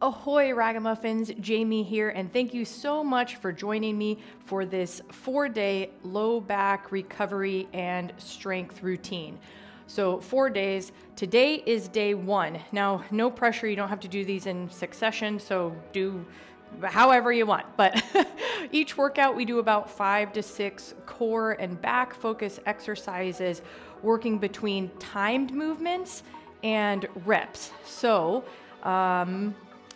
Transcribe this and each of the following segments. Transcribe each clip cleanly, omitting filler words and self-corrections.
Ahoy Ragamuffins, Jamie here, and thank you so much for joining me for this 4-day low back recovery and strength routine. So 4 days, today is day 1. Now, no pressure, you don't have to do these in succession, so do however you want. But each workout we do about 5 to 6 core and back focus exercises, working between timed movements and reps. So,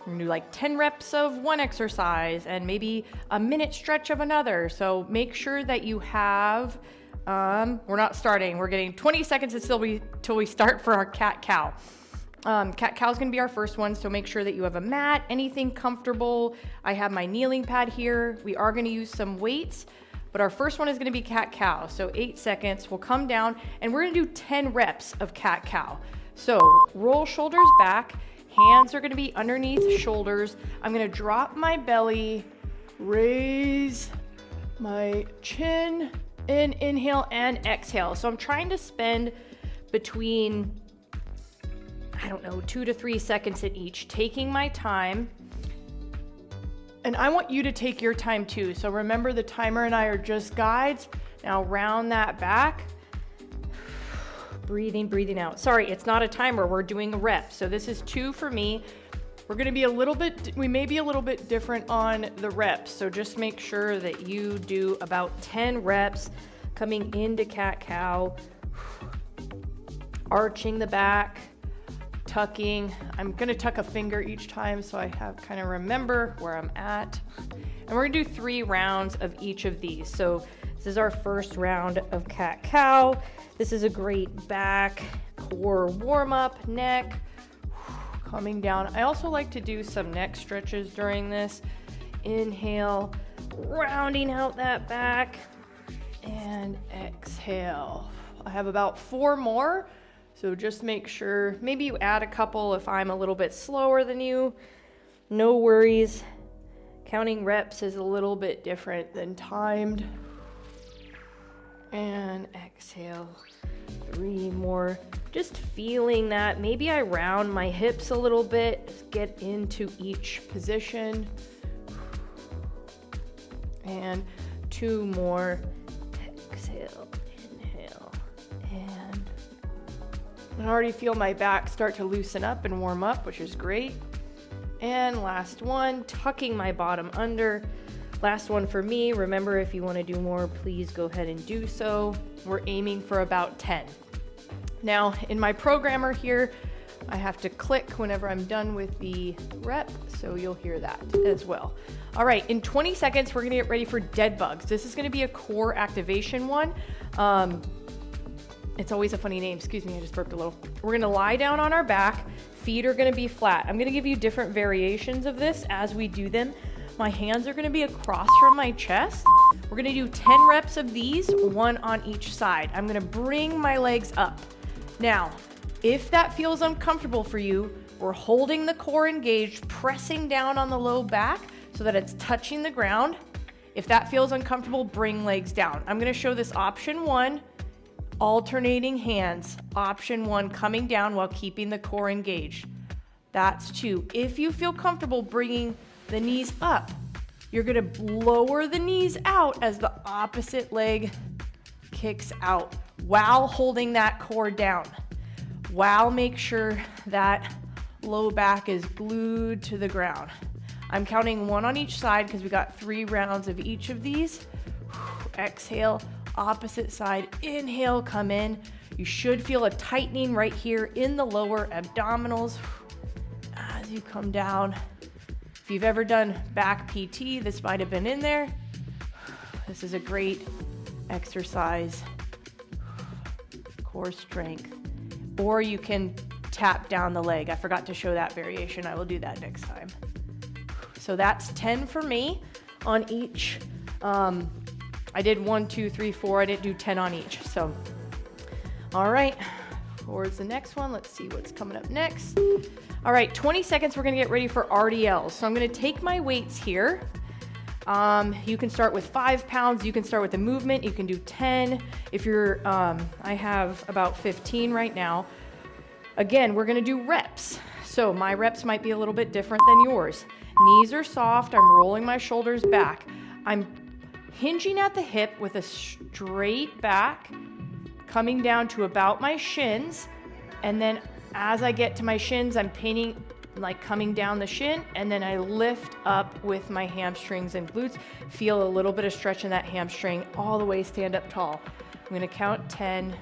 we're gonna do like 10 reps of one exercise and maybe a minute stretch of another. So make sure that you have, we're not starting, we're getting 20 seconds until we start for our cat-cow. Cat-cow is gonna be our first one, so make sure that you have a mat, anything comfortable. I have my kneeling pad here. We are gonna use some weights, but our first one is gonna be cat-cow. So 8 seconds, we'll come down and we're gonna do 10 reps of cat-cow. So roll shoulders back, hands are gonna be underneath shoulders. I'm gonna drop my belly, raise my chin, and inhale and exhale. So I'm trying to spend between, 2 to 3 seconds at each, taking my time. And I want you to take your time too. So remember, the timer and I are just guides. Now round that back. Breathing out. Sorry, it's not a timer. We're doing a rep. So this is 2 for me. We may be a little bit different on the reps. So just make sure that you do about 10 reps coming into cat-cow, arching the back, tucking. I'm gonna tuck a finger each time so I kind of remember where I'm at. And we're gonna do 3 rounds of each of these. So this is our first round of cat-cow. This is a great back, core warm-up, neck, coming down. I also like to do some neck stretches during this. Inhale, rounding out that back, and exhale. I have about 4 more, so just make sure, maybe you add a couple if I'm a little bit slower than you. No worries. Counting reps is a little bit different than timed. And exhale, 3 more. Just feeling that. Maybe I round my hips a little bit, get into each position. And 2 more. Exhale, inhale, and I already feel my back start to loosen up and warm up, which is great. And last one, tucking my bottom under. Last one for me. Remember, if you want to do more, please go ahead and do so. We're aiming for about 10. Now, in my programmer here, I have to click whenever I'm done with the rep, so you'll hear that as well. All right, in 20 seconds, we're gonna get ready for dead bugs. This is gonna be a core activation one. It's always a funny name. Excuse me, I just burped a little. We're gonna lie down on our back. Feet are gonna be flat. I'm gonna give you different variations of this as we do them. My hands are gonna be across from my chest. We're gonna do 10 reps of these, 1 on each side. I'm gonna bring my legs up. Now, if that feels uncomfortable for you, we're holding the core engaged, pressing down on the low back so that it's touching the ground. If that feels uncomfortable, bring legs down. I'm gonna show this option 1, alternating hands. Option 1, coming down while keeping the core engaged. That's 2. If you feel comfortable bringing the knees up, you're gonna lower the knees out as the opposite leg kicks out while holding that core down. While make sure that low back is glued to the ground. I'm counting 1 on each side because we got 3 rounds of each of these. Exhale, opposite side, inhale, come in. You should feel a tightening right here in the lower abdominals as you come down. If you've ever done back PT, this might have been in there. This is a great exercise, core strength. Or you can tap down the leg. I forgot to show that variation. I will do that next time. So that's 10 for me on each. I did 1, 2, 3, 4. I didn't do 10 on each. So, all right, towards the next one. Let's see what's coming up next. All right, 20 seconds, we're gonna get ready for RDLs. So I'm gonna take my weights here. You can start with 5 pounds. You can start with the movement. You can do 10. If you're, I have about 15 right now. Again, we're gonna do reps. So my reps might be a little bit different than yours. Knees are soft. I'm rolling my shoulders back. I'm hinging at the hip with a straight back, coming down to about my shins. And then as I get to my shins, I'm painting, like coming down the shin, and then I lift up with my hamstrings and glutes. Feel a little bit of stretch in that hamstring all the way, stand up tall. I'm gonna count 10,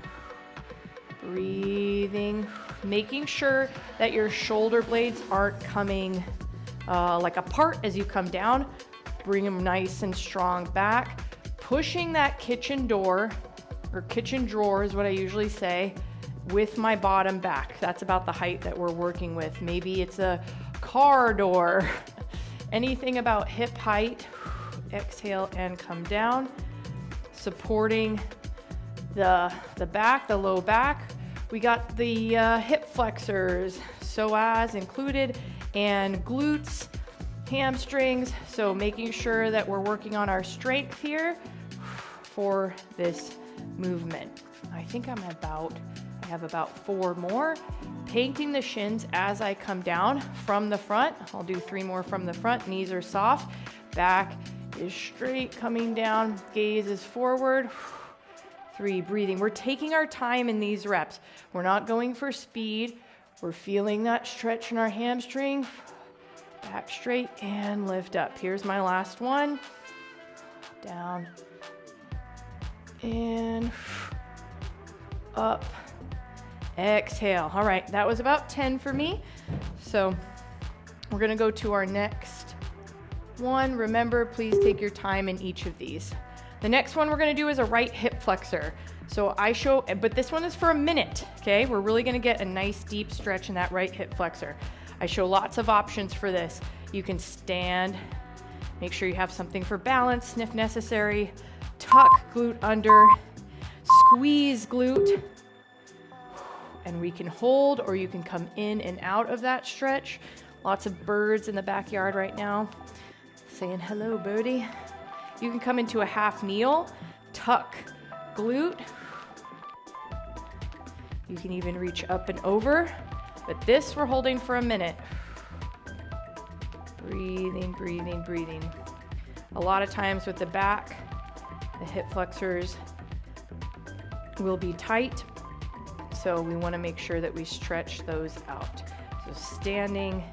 breathing, making sure that your shoulder blades aren't coming like apart as you come down. Bring them nice and strong back. Pushing that kitchen door, or kitchen drawer is what I usually say, with my bottom back. That's about the height that we're working with. Maybe it's a car door. Anything about hip height. Exhale and come down. Supporting the back, the low back. We got the hip flexors, psoas included, and glutes, hamstrings. So making sure that we're working on our strength here for this movement. I think I have about 4 more. Painting the shins as I come down from the front. I'll do 3 more from the front. Knees are soft. Back is straight, coming down. Gaze is forward. 3, breathing. We're taking our time in these reps. We're not going for speed. We're feeling that stretch in our hamstring. Back straight and lift up. Here's my last one. Down and up. Exhale. All right, that was about 10 for me. So we're gonna go to our next one. Remember, please take your time in each of these. The next one we're gonna do is a right hip flexor. So I show, but this one is for a minute, okay? We're really gonna get a nice deep stretch in that right hip flexor. I show lots of options for this. You can stand, make sure you have something for balance if necessary. Tuck glute under, squeeze glute, and we can hold, or you can come in and out of that stretch. Lots of birds in the backyard right now saying hello, birdie. You can come into a half kneel, tuck glute. You can even reach up and over, but this we're holding for a minute. Breathing, breathing, breathing. A lot of times with the back, the hip flexors will be tight, so we want to make sure that we stretch those out. So standing,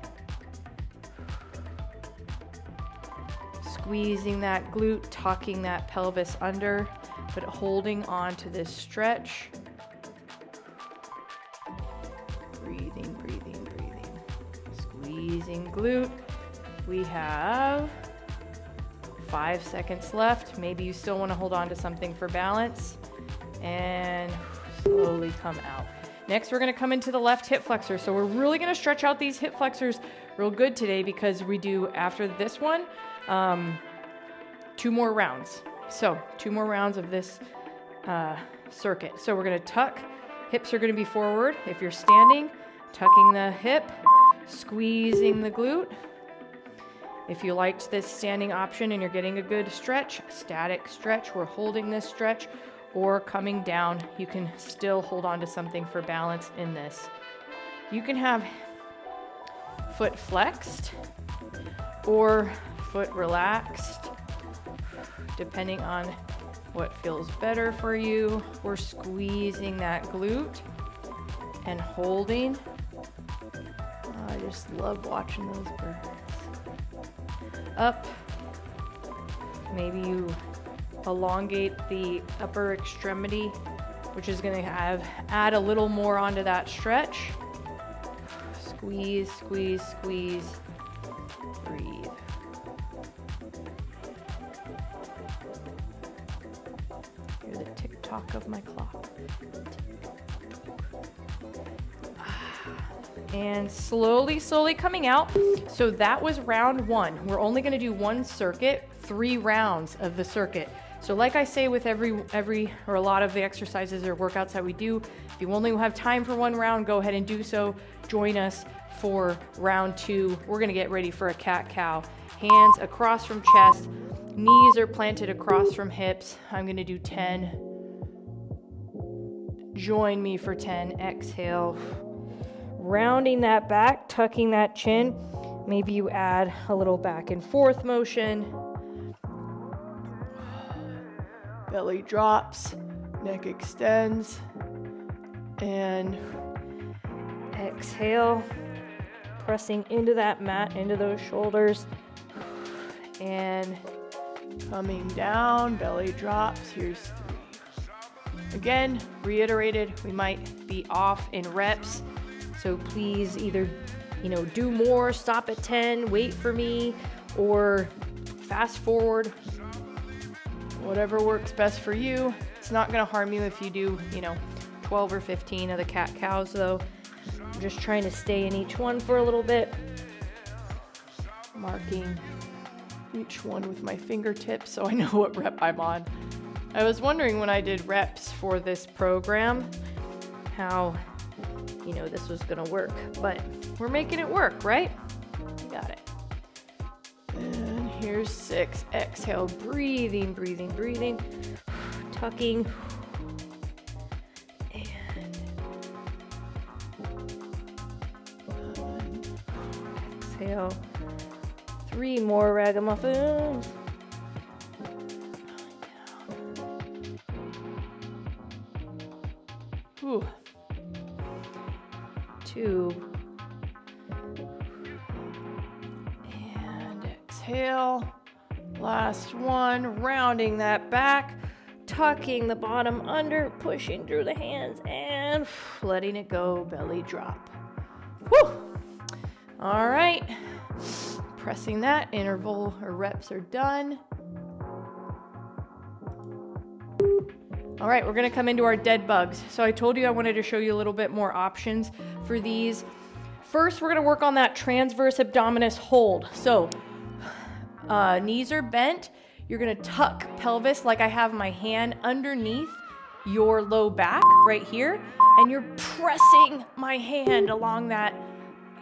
squeezing that glute, tucking that pelvis under, but holding on to this stretch. Breathing, breathing, breathing. Squeezing glute. We have 5 seconds left. Maybe you still want to hold on to something for balance, and slowly come out. Next, we're going to come into the left hip flexor. So we're really going to stretch out these hip flexors real good today, because we do, after this one, 2 more rounds. So 2 more rounds of this circuit. So we're going to tuck. Hips are going to be forward. If you're standing, tucking the hip, squeezing the glute. If you liked this standing option and you're getting a good stretch, static stretch, we're holding this stretch, or coming down, you can still hold on to something for balance in this. You can have foot flexed or foot relaxed, depending on what feels better for you. We're squeezing that glute and holding. Oh, I just love watching those birds. Up. Maybe you elongate the upper extremity, which is going to add a little more onto that stretch. Squeeze, squeeze, squeeze. Breathe. Hear the tick-tock of my clock. And slowly, slowly coming out. So that was round 1. We're only going to do 1 circuit, 3 rounds of the circuit. So like I say with every or a lot of the exercises or workouts that we do, if you only have time for 1 round, go ahead and do so. Join us for round 2. We're going to get ready for a cat-cow. Hands across from chest, knees are planted across from hips. I'm going to do 10. Join me for 10. Exhale. rounding that back, tucking that chin. Maybe you add a little back and forth motion. Belly drops, neck extends, and exhale, pressing into that mat, into those shoulders, and coming down, belly drops. Here's 3. Again, reiterated, we might be off in reps, so please either, do more, stop at 10, wait for me, or fast forward. Whatever works best for you. It's not going to harm you if you do, 12 or 15 of the cat-cows, though. I'm just trying to stay in each one for a little bit. Marking each one with my fingertips so I know what rep I'm on. I was wondering when I did reps for this program how, this was going to work. But we're making it work, right? You got it. And here's 6. Exhale, breathing, breathing, breathing. Tucking. And exhale. 3 more ragamuffins. Ooh. 2. And exhale. Last one. Rounding that back. Tucking the bottom under. Pushing through the hands. And letting it go. Belly drop. Woo! All right. Pressing that. Interval or reps are done. All right, we're gonna come into our dead bugs. So I told you I wanted to show you a little bit more options for these. First, we're gonna work on that transverse abdominis hold. So knees are bent. You're gonna tuck pelvis like I have my hand underneath your low back right here. And you're pressing my hand along that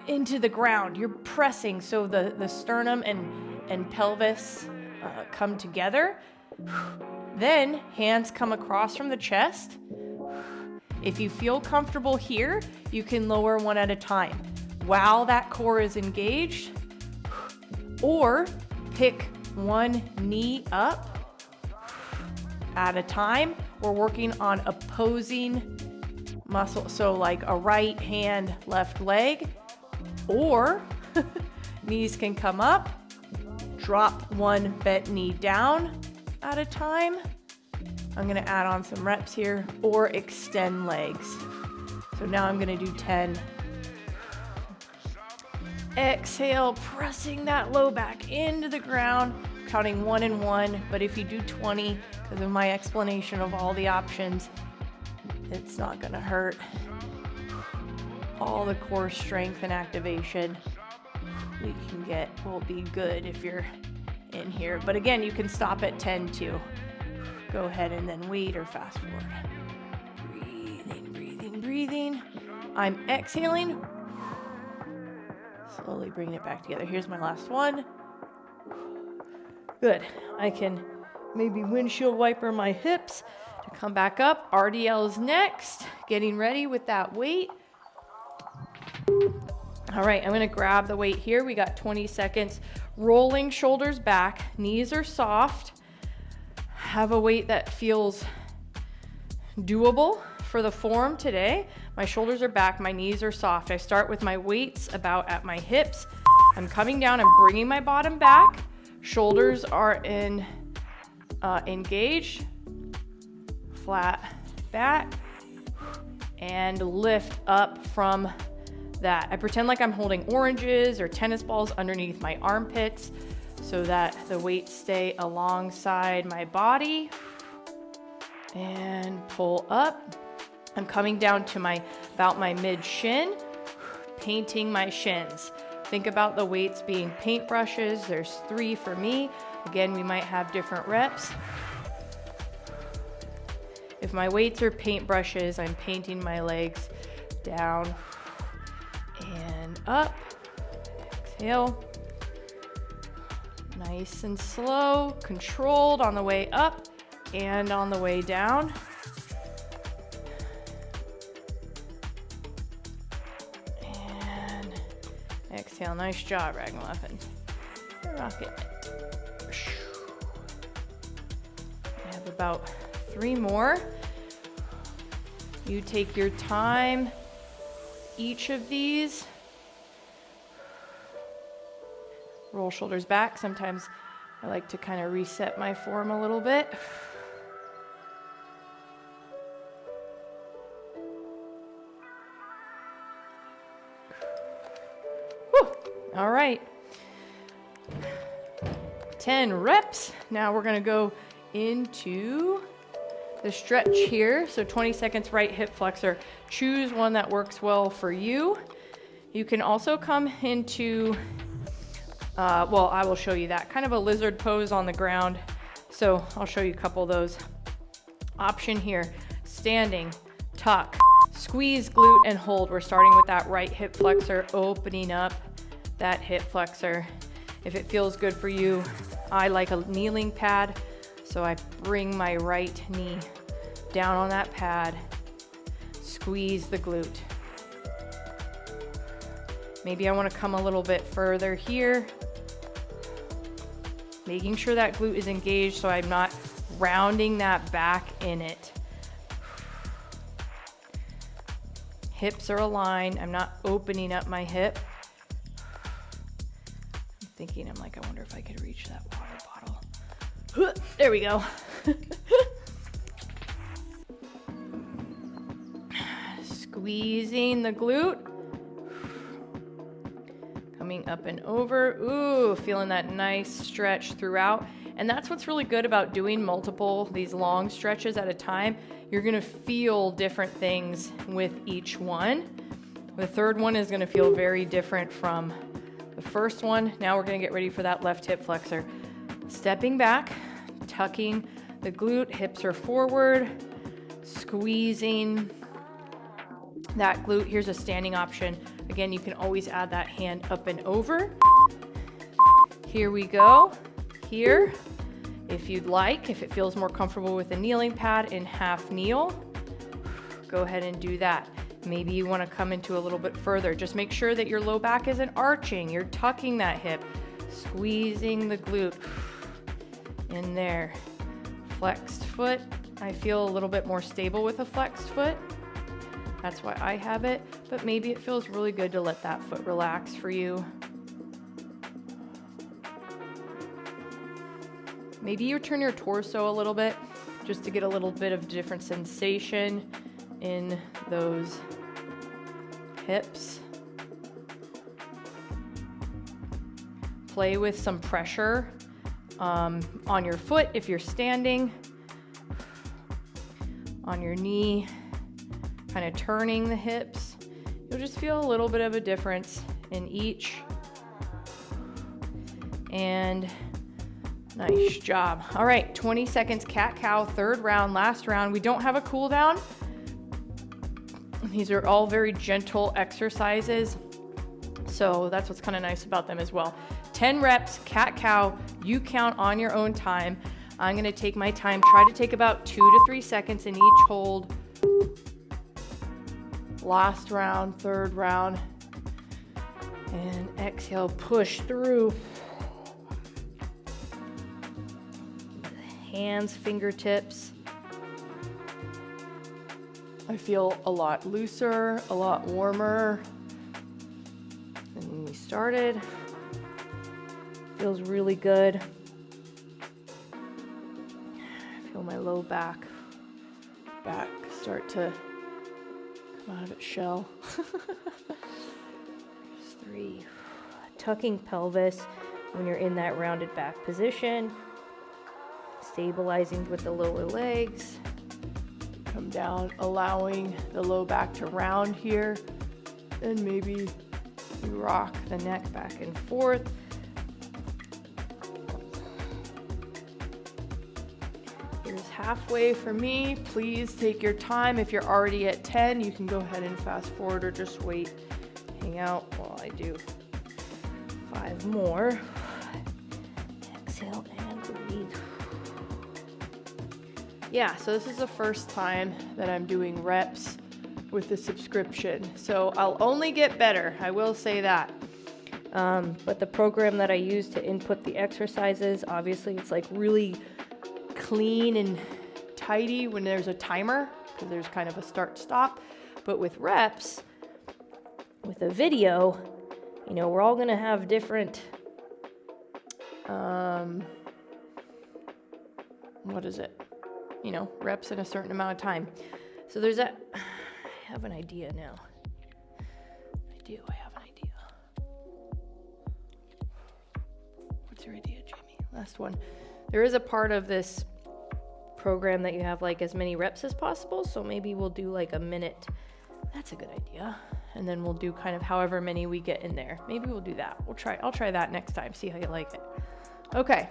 into the ground. You're pressing so the sternum and pelvis come together. Then hands come across from the chest. If you feel comfortable here, you can lower one at a time while that core is engaged, or pick one knee up at a time. We're working on opposing muscle, so like a right hand, left leg, or knees can come up, drop one bent knee down at a time. I'm gonna add on some reps here, or extend legs. So now I'm gonna do 10. Exhale, pressing that low back into the ground, counting 1 and 1. But if you do 20, because of my explanation of all the options, it's not gonna hurt. All the core strength and activation we can get will be good if you're in here. But again, you can stop at 10 too. Go ahead and then wait or fast forward. Breathing, breathing, breathing. I'm exhaling. Slowly bringing it back together. Here's my last one. Good. I can maybe windshield wiper my hips to come back up. RDL is next. Getting ready with that weight. All right, I'm going to grab the weight here. We got 20 seconds. Rolling shoulders back. Knees are soft. Have a weight that feels doable for the form today. My shoulders are back. My knees are soft. I start with my weights about at my hips. I'm coming down. I'm bringing my bottom back. Shoulders are engaged. Flat back. And lift up from that. I pretend like I'm holding oranges or tennis balls underneath my armpits so that the weights stay alongside my body. And pull up. I'm coming down to about my mid shin, painting my shins. Think about the weights being paintbrushes. There's 3 for me. Again, we might have different reps. If my weights are paintbrushes, I'm painting my legs down and up. Exhale. Nice and slow, controlled on the way up and on the way down. Exhale. Nice job, Ragamuffin. Rock it. I have about 3 more. You take your time, each of these. Roll shoulders back. Sometimes I like to kind of reset my form a little bit. Whew. All right. 10 reps. Now we're going to go into the stretch here. So 20 seconds right hip flexor. Choose one that works well for you. You can also come into, well, I will show you that, kind of a lizard pose on the ground. So I'll show you a couple of those. Option here, standing, tuck, squeeze, glute, and hold. We're starting with that right hip flexor, opening up that hip flexor. If it feels good for you, I like a kneeling pad. So I bring my right knee down on that pad, squeeze the glute. Maybe I want to come a little bit further here, making sure that glute is engaged so I'm not rounding that back in it. Hips are aligned. I'm not opening up my hip. I'm thinking, I'm like, I wonder if I could reach that water bottle. There we go. Squeezing the glute. Coming up and over. Ooh, feeling that nice stretch throughout. And that's what's really good about doing these long stretches at a time. You're gonna feel different things with each one. The third one is gonna feel very different from the first one. Now we're gonna get ready for that left hip flexor. Stepping back, tucking the glute, hips are forward, squeezing that glute. Here's a standing option. Again, you can always add that hand up and over. Here we go. Here, if you'd like, if it feels more comfortable with a kneeling pad in half kneel, go ahead and do that. Maybe you want to come into a little bit further. Just make sure that your low back isn't arching. You're tucking that hip, squeezing the glute in there. Flexed foot. I feel a little bit more stable with a flexed foot. That's why I have it, but maybe it feels really good to let that foot relax for you. Maybe you turn your torso a little bit just to get a little bit of different sensation in those hips. Play with some pressure on your foot if you're standing, on your knee, kind of turning the hips. You'll just feel a little bit of a difference in each. And nice job. All right, 20 seconds cat-cow, third round, last round. We don't have a cool down. These are all very gentle exercises, so that's what's kind of nice about them as well. 10 reps, cat-cow, you count on your own time. I'm gonna take my time, try to take about 2 to 3 seconds in each hold. Last round, third round, and exhale, push through. Hands, fingertips. I feel a lot looser, a lot warmer than when we started. Feels really good. I feel my low back start to come out of its shell. 3. Tucking pelvis when you're in that rounded back position. Stabilizing with the lower legs. Come down, allowing the low back to round here. And maybe you rock the neck back and forth. Here's halfway for me. Please take your time. If you're already at 10, you can go ahead and fast forward or just wait. Hang out while I do 5 more. Exhale and breathe. Yeah, so this is the first time that I'm doing reps with the subscription. So I'll only get better, I will say that. But the program that I use to input the exercises, obviously it's like really clean and tidy when there's a timer, because there's kind of a start-stop. But with reps, with a video, you know, we're all gonna have different, what is it? You know, reps in a certain amount of time. So there's that. I have an idea now. I have an idea. What's your idea, Jamie? Last one. There is a part of this program that you have like as many reps as possible. So maybe we'll do like a minute. That's a good idea. And then we'll do kind of however many we get in there. Maybe we'll do that. I'll try that next time. See how you like it. Okay.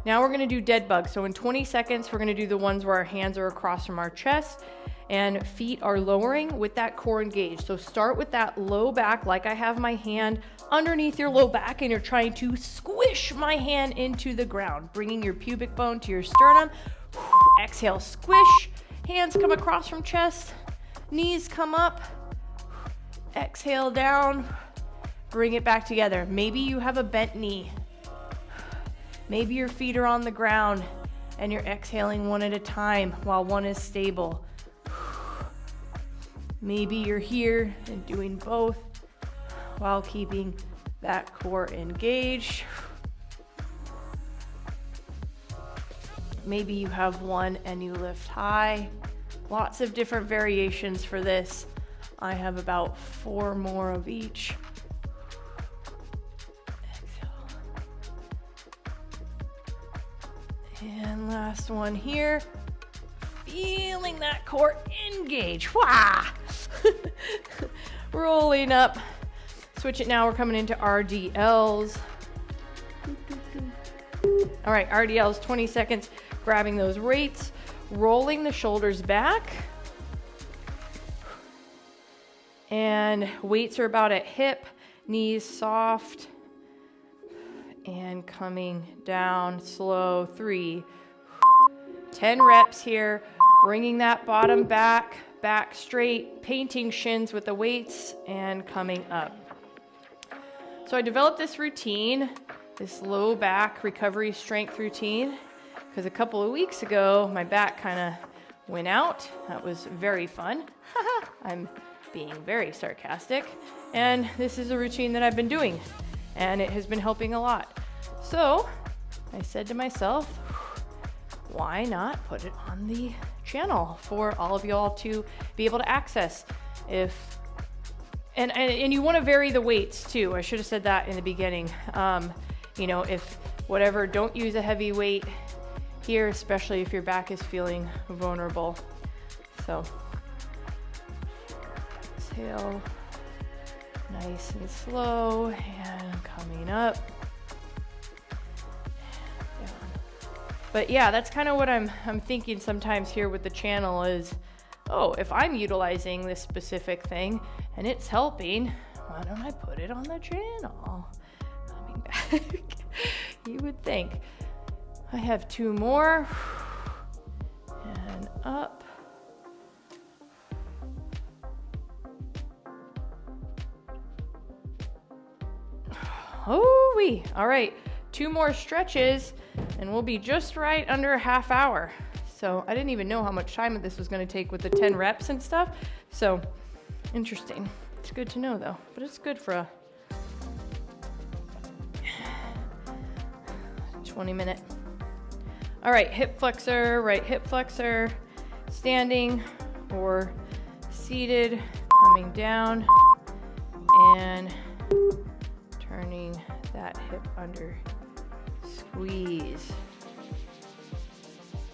Now we're gonna do dead bugs. So in 20 seconds, we're gonna do the ones where our hands are across from our chest and feet are lowering with that core engaged. So start with that low back, like I have my hand underneath your low back, and you're trying to squish my hand into the ground, bringing your pubic bone to your sternum. Exhale, squish. Hands come across from chest, knees come up. Exhale down, bring it back together. Maybe you have a bent knee. Maybe your feet are on the ground and you're exhaling one at a time while one is stable. Maybe you're here and doing both while keeping that core engaged. Maybe you have one and you lift high. Lots of different variations for this. I have about 4 more of each. And last one here. Feeling that core engage. Wah! Rolling up. Switch it now. We're coming into RDLs. All right, RDLs, 20 seconds. Grabbing those weights. Rolling the shoulders back. And weights are about at hip. Knees soft. And coming down slow. 3, 10 reps here, bringing that bottom back straight, painting shins with the weights and coming up. So I developed this routine, this low back recovery strength routine, because a couple of weeks ago my back kind of went out. That was very fun. I'm being very sarcastic. And this is a routine that I've been doing, and it has been helping a lot. So I said to myself, why not put it on the channel for all of y'all to be able to access? And you want to vary the weights too. I should have said that in the beginning. You know, if whatever, don't use a heavy weight here, especially if your back is feeling vulnerable. So exhale, nice and slow, and coming up. But yeah, that's kind of what I'm thinking sometimes here with the channel is, oh, if I'm utilizing this specific thing and it's helping, why don't I put it on the channel? Coming back. You would think. I have 2 more. And up. Oh, wee. All right. 2 more stretches and we'll be just right under a half hour. So I didn't even know how much time this was going to take with the 10 reps and stuff. So interesting. It's good to know though, but it's good for a 20-minute. All right, hip flexor, right hip flexor, standing or seated, coming down and turning that hip under. Squeeze.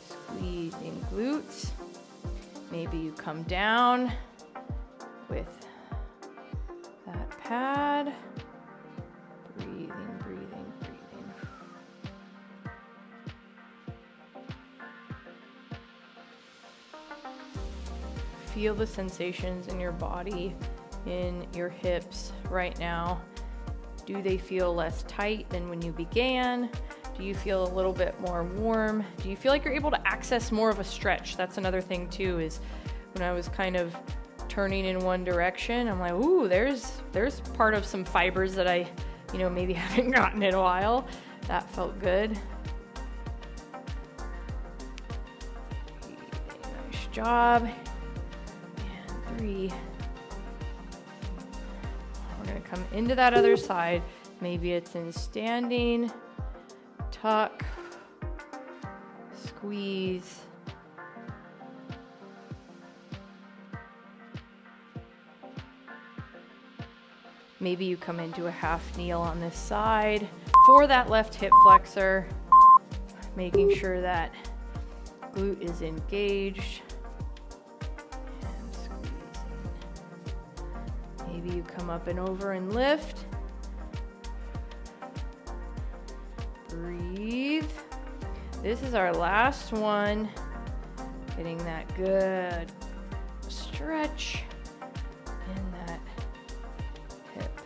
Squeezing glutes. Maybe you come down with that pad. Breathing. Feel the sensations in your body, in your hips right now. Do they feel less tight than when you began? Do you feel a little bit more warm? Do you feel like you're able to access more of a stretch? That's another thing too, is when I was kind of turning in one direction. I'm like, ooh, there's part of some fibers that I, maybe haven't gotten in a while. That felt good. Nice job. And 3. We're gonna come into that other side. Maybe it's in standing, tuck, squeeze. Maybe you come into a half kneel on this side. For that left hip flexor, making sure that glute is engaged. And squeezing. Maybe you come up and over and lift. Breathe. This is our last one. Getting that good stretch in that hip.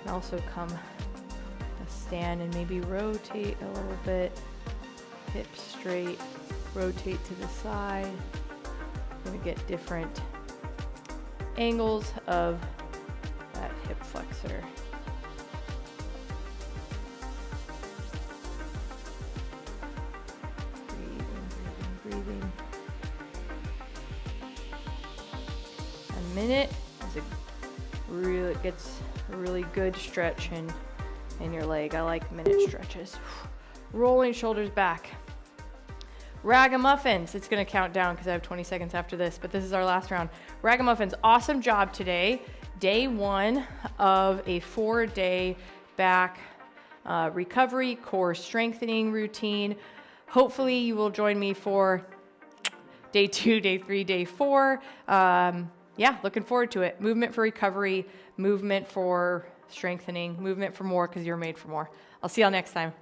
And also come a stand and maybe rotate a little bit. Hips straight, rotate to the side. You're gonna get different angles of that hip flexor. Breathing. A minute it gets a really good stretch in your leg. I like minute stretches. Rolling shoulders back. Ragamuffins. It's going to count down because I have 20 seconds after this, but this is our last round. Ragamuffins. Awesome job today. Day 1 of a 4-day back recovery, core strengthening routine. Hopefully you will join me for day 2, day 3, day 4. Yeah, looking forward to it. Movement for recovery, movement for strengthening, movement for more because you're made for more. I'll see y'all next time.